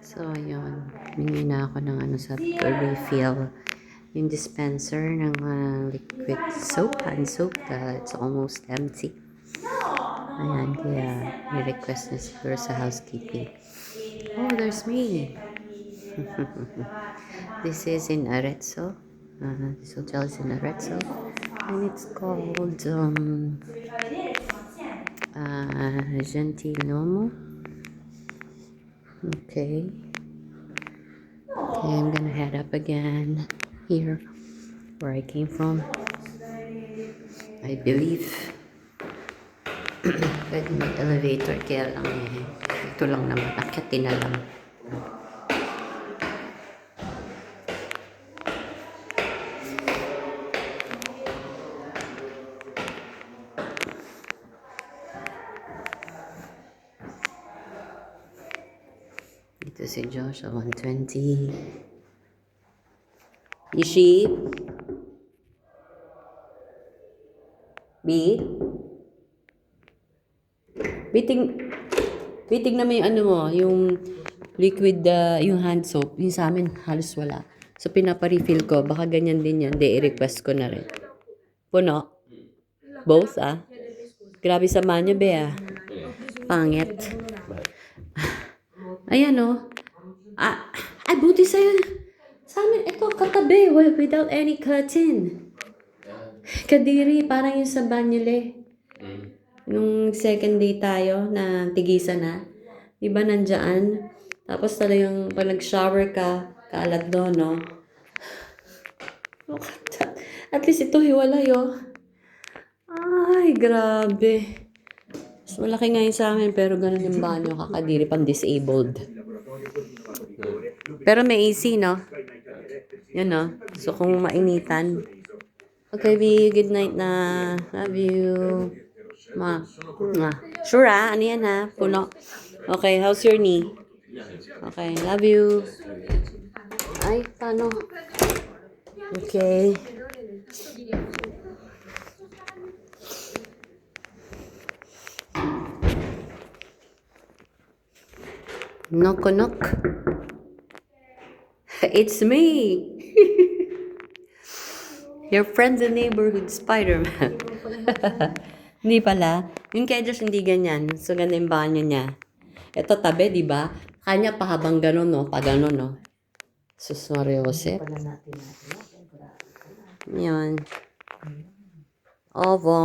So, ayun. Humingi na ako ng sa refill. Yung dispenser ng liquid soap, hand soap. It's almost empty. Ayan, kaya ni-request na siguro sa housekeeping. Oh, there's me. This is in Arezzo. This hotel is in Arezzo. And it's called Gentilomo. Okay. Okay, I'm gonna head up again here where I came from. I believe pwede mag-elevator kaya lang ito lang naman, akyatin na lang. Ito si Josh, 120. Ishi? B? Biting na may ano mo, yung liquid, yung hand soap. Yung sa amin, halos wala. So, pinapa-refill ko. Baka ganyan din yan. I-request ko na rin. Puno? Both, Grabe sama niyo, be, Pangit. Ayan, ay, buti sa'yo. Sa amin, ito, katabi. Without any curtain. Kadiri, parang yung sa Banyule. Nung second day tayo, na tigisan na. Diba, nandyan? Tapos talagang pag nag-shower ka, kaalat doon, no? At least ito, hiwalay, Ay, grabe. Mas malaki nga yun sa amin, pero ganun yung banyo, kakadiri, pang disabled. Pero may AC, no? Yun, no? So, kung mainitan. Okay, B, good night na. Love you. Sure, ano yan, Puno. Okay, how's your knee? Okay, love you. Ay, paano? Okay. Knock, knock. It's me. Your friend the neighborhood Spider-Man. Hindi pala. Yung kay Josh hindi ganyan. So, ganda yung banyo niya. Ito tabi, di ba? Kanya pa habang ganun, no? Pa ganun, no? Sus Mario Josep. Yan. Ovo.